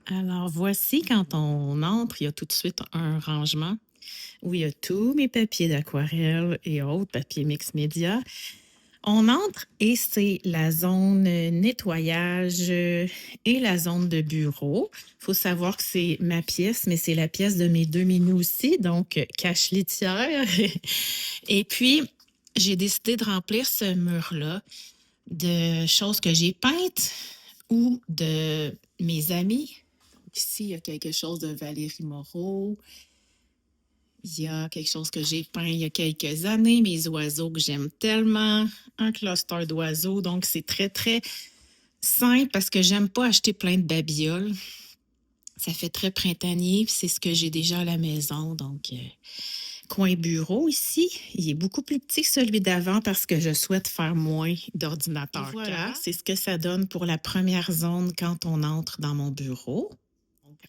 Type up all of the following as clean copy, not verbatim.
Alors voici quand on entre, il y a tout de suite un rangement où il y a tous mes papiers d'aquarelle et autres papiers mix média. On entre et c'est la zone nettoyage et la zone de bureau. Il faut savoir que c'est ma pièce, mais c'est la pièce de mes deux minous aussi, donc cache litière. Et puis, j'ai décidé de remplir ce mur-là de choses que j'ai peintes ou de mes amis. Ici, il y a quelque chose de Valérie Moreau. Il y a quelque chose que j'ai peint il y a quelques années, mes oiseaux que j'aime tellement, un cluster d'oiseaux. Donc, c'est très, très simple parce que j'aime pas acheter plein de babioles. Ça fait très printanier, puis c'est ce que j'ai déjà à la maison. Donc, coin bureau ici, il est beaucoup plus petit que celui d'avant parce que je souhaite faire moins d'ordinateur. Voilà, c'est ce que ça donne pour la première zone quand on entre dans mon bureau.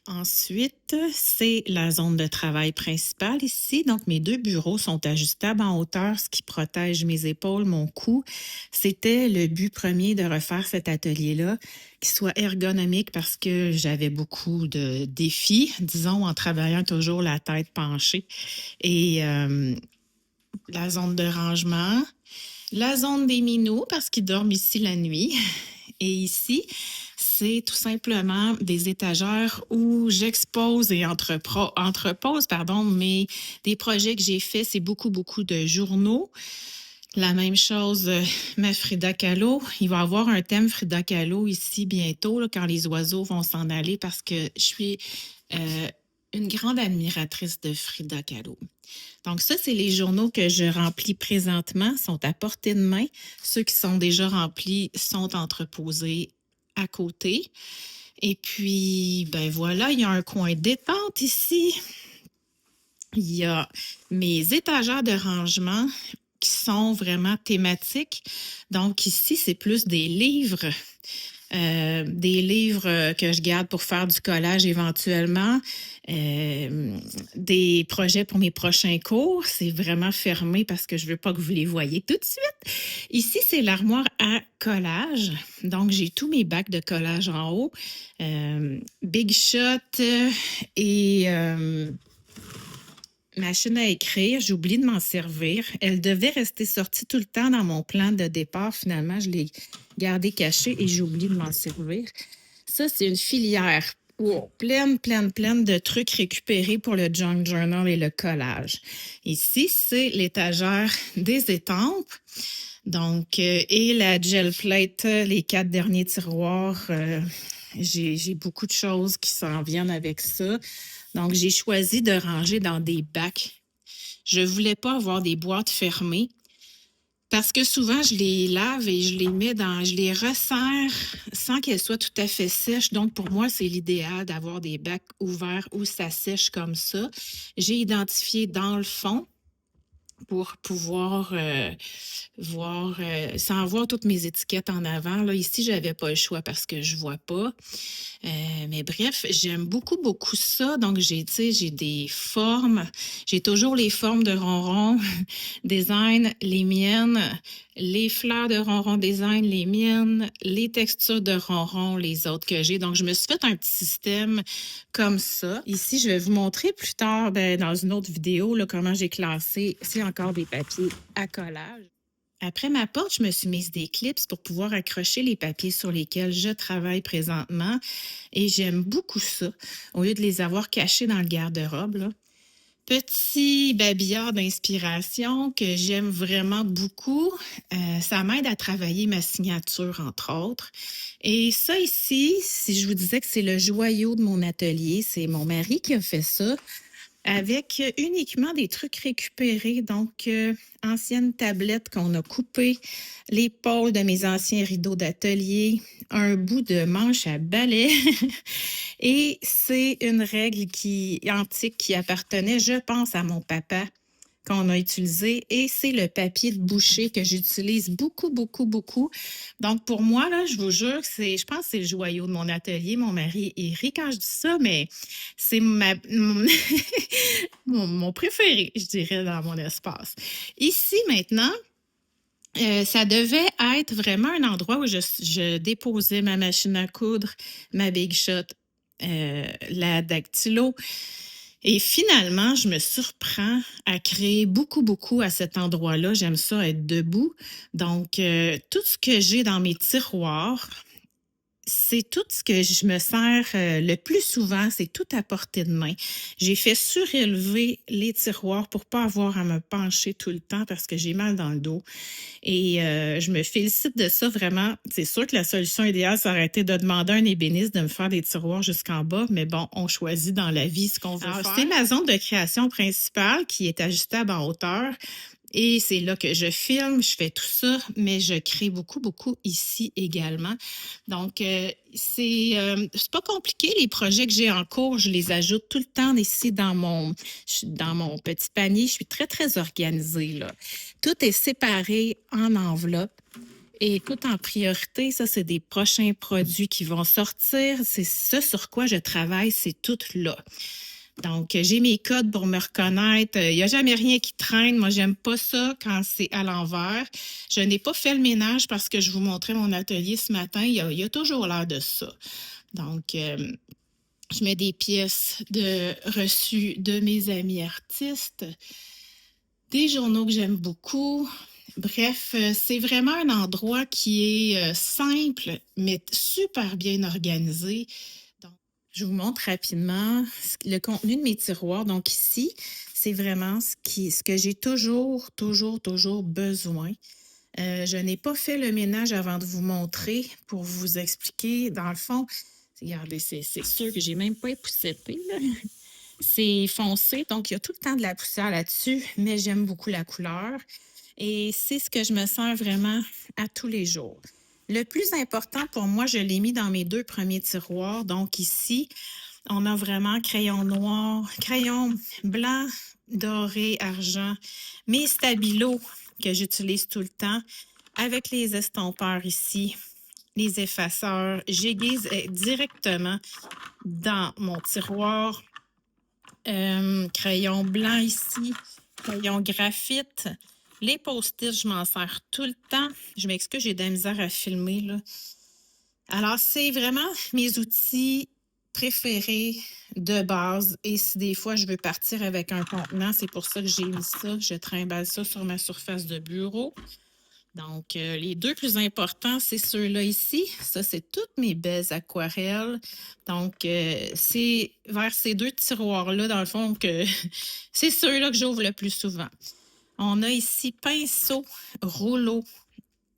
Ensuite, c'est la zone de travail principale ici. Donc, mes deux bureaux sont ajustables en hauteur, ce qui protège mes épaules, mon cou. C'était le but premier de refaire cet atelier-là, qui soit ergonomique parce que j'avais beaucoup de défis, disons, en travaillant toujours la tête penchée. Et la zone de rangement, la zone des minots parce qu'ils dorment ici la nuit. Et ici, c'est tout simplement des étagères où j'expose et entrepose, mais des projets que j'ai faits, c'est beaucoup, beaucoup de journaux. La même chose, ma Frida Kahlo. Il va y avoir un thème Frida Kahlo ici bientôt, là, quand les oiseaux vont s'en aller, parce que je suis une grande admiratrice de Frida Kahlo. Donc ça, c'est les journaux que je remplis présentement, sont à portée de main. Ceux qui sont déjà remplis sont entreposés à côté. Et puis, ben voilà, il y a un coin détente ici. Il y a mes étagères de rangement qui sont vraiment thématiques. Donc ici, c'est plus des livres que je garde pour faire du collage éventuellement, des projets pour mes prochains cours. C'est vraiment fermé parce que je veux pas que vous les voyez tout de suite. Ici, c'est l'armoire à collage. Donc, j'ai tous mes bacs de collage en haut. Big Shot et machine à écrire, j'ai oublié de m'en servir. Elle devait rester sortie tout le temps dans mon plan de départ. Finalement, je l'ai gardée cachée et j'ai oublié de m'en servir. Ça, c'est une filière pleine, pleine, pleine de trucs récupérés pour le junk journal et le collage. Ici, c'est l'étagère des étampes. Donc, et la gel plate, les 4 derniers tiroirs, j'ai beaucoup de choses qui s'en viennent avec ça. Donc, j'ai choisi de ranger dans des bacs. Je ne voulais pas avoir des boîtes fermées parce que souvent, je les lave et je les resserre sans qu'elles soient tout à fait sèches. Donc, pour moi, c'est l'idéal d'avoir des bacs ouverts où ça sèche comme ça. J'ai identifié dans le fond pour pouvoir sans voir toutes mes étiquettes en avant. Là, ici, je n'avais pas le choix parce que je ne vois pas. Mais bref, j'aime beaucoup, beaucoup ça. Donc, j'ai des formes. J'ai toujours les formes de ronron design, les miennes, les fleurs de ronron design, les miennes, les textures de ronron, les autres que j'ai. Donc, je me suis fait un petit système comme ça. Ici, je vais vous montrer plus tard, dans une autre vidéo, là, comment j'ai classé. C'est encore des papiers à collage. Après ma porte, je me suis mise des clips pour pouvoir accrocher les papiers sur lesquels je travaille présentement et j'aime beaucoup ça, au lieu de les avoir cachés dans le garde-robe, là. Petit babillard d'inspiration que j'aime vraiment beaucoup. Ça m'aide à travailler ma signature, entre autres. Et ça ici, si je vous disais que c'est le joyau de mon atelier, c'est mon mari qui a fait ça avec uniquement des trucs récupérés, donc anciennes tablettes qu'on a coupées, l'épaule de mes anciens rideaux d'atelier, un bout de manche à balai. Et c'est une règle antique qui appartenait, je pense, à mon papa qu'on a utilisé et c'est le papier de boucher que j'utilise beaucoup, beaucoup, beaucoup. Donc, pour moi, là, je vous jure que je pense que c'est le joyau de mon atelier. Mon mari, il rit quand je dis ça, mais c'est mon préféré, je dirais, dans mon espace. Ici, maintenant, ça devait être vraiment un endroit où je déposais ma machine à coudre, ma Big Shot la dactylo. Et finalement, je me surprends à créer beaucoup, beaucoup à cet endroit-là. J'aime ça être debout. Donc, tout ce que j'ai dans mes tiroirs, c'est tout ce que je me sers le plus souvent, c'est tout à portée de main. J'ai fait surélever les tiroirs pour pas avoir à me pencher tout le temps parce que j'ai mal dans le dos. Et je me félicite de ça vraiment. C'est sûr que la solution idéale, ça aurait été de demander à un ébéniste de me faire des tiroirs jusqu'en bas, mais bon, on choisit dans la vie ce qu'on veut faire. C'est ma zone de création principale qui est ajustable en hauteur. Et c'est là que je filme, je fais tout ça, mais je crée beaucoup, beaucoup ici également. Donc, c'est pas compliqué. Les projets que j'ai en cours, je les ajoute tout le temps ici dans mon petit panier. Je suis très, très organisée, là. Tout est séparé en enveloppe. Et tout en priorité, ça, c'est des prochains produits qui vont sortir. C'est ce sur quoi je travaille, c'est tout là. Donc, j'ai mes codes pour me reconnaître. Il n'y a jamais rien qui traîne. Moi, j'aime pas ça quand c'est à l'envers. Je n'ai pas fait le ménage parce que je vous montrais mon atelier ce matin. Il y a toujours l'air de ça. Donc, je mets des pièces de reçus de mes amis artistes, des journaux que j'aime beaucoup. Bref, c'est vraiment un endroit qui est simple, mais super bien organisé. Je vous montre rapidement le contenu de mes tiroirs. Donc ici, c'est vraiment ce que j'ai toujours, toujours, toujours besoin. Je n'ai pas fait le ménage avant de vous montrer pour vous expliquer. Dans le fond, regardez, c'est sûr que j'ai même pas épousseté, là. C'est foncé, donc il y a tout le temps de la poussière là-dessus, mais j'aime beaucoup la couleur. Et c'est ce que je me sers vraiment à tous les jours. Le plus important pour moi, je l'ai mis dans mes 2 premiers tiroirs. Donc ici, on a vraiment crayon noir, crayon blanc, doré, argent, mes stabilos que j'utilise tout le temps avec les estompeurs ici, les effaceurs. J'aiguise directement dans mon tiroir. Crayon blanc ici, crayon graphite. Les post-it, je m'en sers tout le temps. Je m'excuse, j'ai de la misère à filmer, là. Alors, c'est vraiment mes outils préférés de base. Et si des fois, je veux partir avec un contenant, c'est pour ça que j'ai mis ça. Je trimballe ça sur ma surface de bureau. Donc, les 2 plus importants, c'est ceux-là ici. Ça, c'est toutes mes belles aquarelles. Donc, c'est vers ces 2 tiroirs-là, dans le fond, que c'est ceux-là que j'ouvre le plus souvent. On a ici pinceau, rouleau,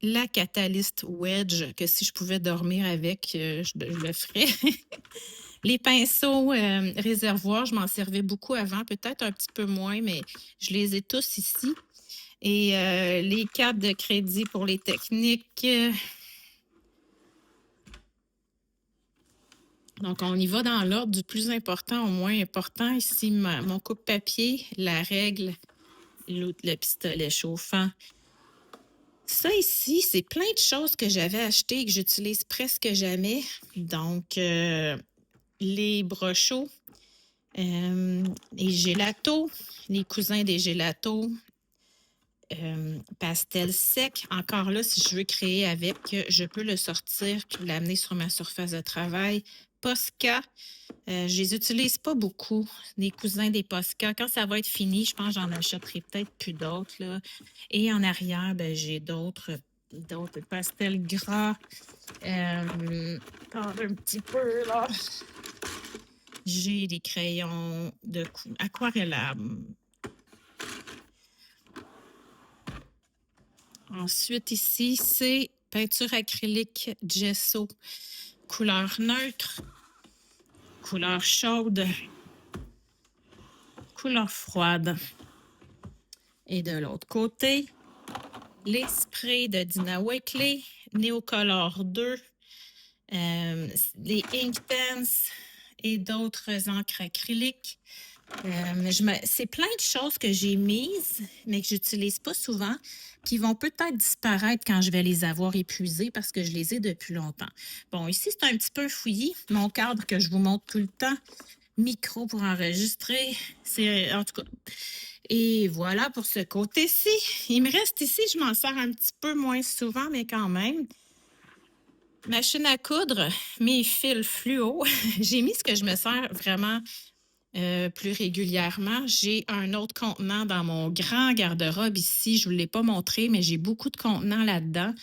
la Catalyst Wedge, que si je pouvais dormir avec, je le ferais. Les pinceaux réservoirs, je m'en servais beaucoup avant, peut-être un petit peu moins, mais je les ai tous ici. Et les cartes de crédit pour les techniques. Donc, on y va dans l'ordre du plus important au moins important. Ici, mon coupe-papier, la règle, le pistolet chauffant. Ça ici, c'est plein de choses que j'avais achetées et que j'utilise presque jamais. Donc, les brochos, les gélatos, les cousins des gélatos, pastel sec. Encore là, si je veux créer avec, je peux le sortir puis l'amener sur ma surface de travail. Posca, je les utilise pas beaucoup, les cousins des Posca. Quand ça va être fini, je pense que j'en achèterai peut-être plus d'autres, là. Et en arrière, ben, j'ai d'autres pastels gras. Attends un petit peu, là. J'ai des crayons aquarellables. Ensuite, ici, c'est peinture acrylique gesso, couleur neutre, couleur chaude, couleur froide. Et de l'autre côté, les sprays de Dina Wakley, Neocolor 2, les ink pens et d'autres encres acryliques. C'est plein de choses que j'ai mises, mais que j'utilise pas souvent, qui vont peut-être disparaître quand je vais les avoir épuisées parce que je les ai depuis longtemps. Bon, ici, c'est un petit peu fouillis. Mon cadre que je vous montre tout le temps, micro pour enregistrer. C'est en tout cas. Et voilà pour ce côté-ci. Il me reste ici, je m'en sers un petit peu moins souvent, mais quand même. Machine à coudre, mes fils fluo. J'ai mis ce que je me sers vraiment plus régulièrement. J'ai un autre contenant dans mon grand garde-robe ici. Je ne vous l'ai pas montré, mais j'ai beaucoup de contenants là-dedans.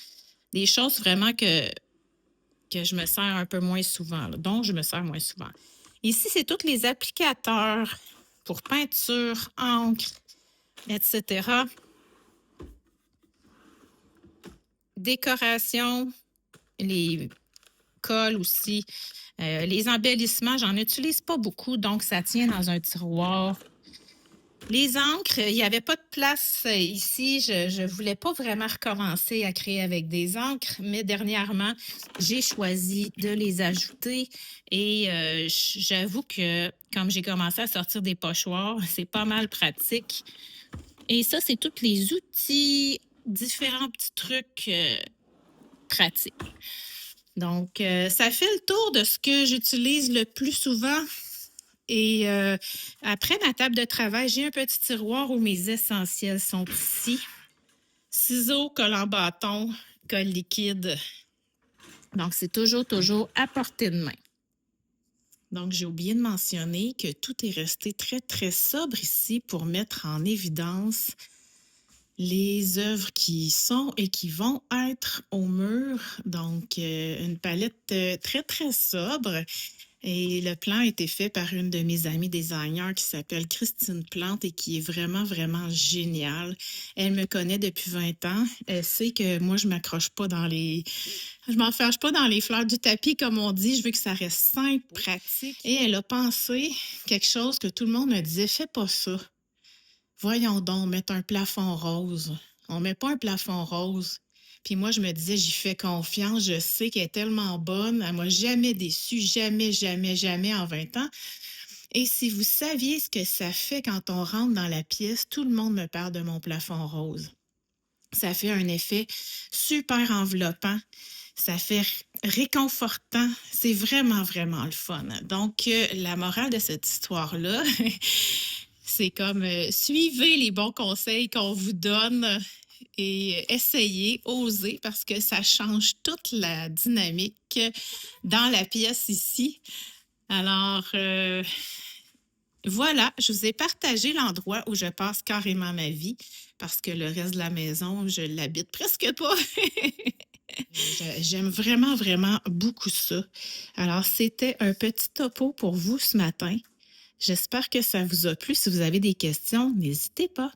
Des choses vraiment que je me sers un peu moins souvent, là, dont je me sers moins souvent. Ici, c'est tous les applicateurs pour peinture, encre, etc. Décoration, les colle aussi. Les embellissements, j'en utilise pas beaucoup, donc ça tient dans un tiroir. Les encres, il n'y avait pas de place ici. Je ne voulais pas vraiment recommencer à créer avec des encres, mais dernièrement, j'ai choisi de les ajouter et j'avoue que comme j'ai commencé à sortir des pochoirs, c'est pas mal pratique. Et ça, c'est tous les outils, différents petits trucs pratiques. Donc, ça fait le tour de ce que j'utilise le plus souvent. Et après ma table de travail, j'ai un petit tiroir où mes essentiels sont ici. Ciseaux, colle en bâton, colle liquide. Donc, c'est toujours à portée de main. Donc, j'ai oublié de mentionner que tout est resté très sobre ici pour mettre en évidence les œuvres qui sont et qui vont être au mur. Donc, une palette très sobre. Et le plan a été fait par une de mes amies designers qui s'appelle Christine Plante et qui est vraiment géniale. Elle me connaît depuis 20 ans. Elle sait que moi, je m'accroche pas dans les... Je m'enferme pas dans les fleurs du tapis, comme on dit. Je veux que ça reste simple, pratique. Et elle a pensé quelque chose que tout le monde me disait, fais pas ça. Voyons donc, mettre un plafond rose. On met pas un plafond rose. Puis moi, je me disais, j'y fais confiance, je sais qu'elle est tellement bonne, elle m'a jamais déçue, jamais en 20 ans. Et si vous saviez ce que ça fait quand on rentre dans la pièce, tout le monde me parle de mon plafond rose. Ça fait un effet super enveloppant, ça fait réconfortant, c'est vraiment le fun. Donc, la morale de cette histoire-là, c'est comme suivez les bons conseils qu'on vous donne et essayez, osez, parce que ça change toute la dynamique dans la pièce ici. Alors, voilà, je vous ai partagé l'endroit où je passe carrément ma vie, parce que le reste de la maison, je l'habite presque pas. J'aime vraiment beaucoup ça. Alors, c'était un petit topo pour vous ce matin. J'espère que ça vous a plu. Si vous avez des questions, n'hésitez pas.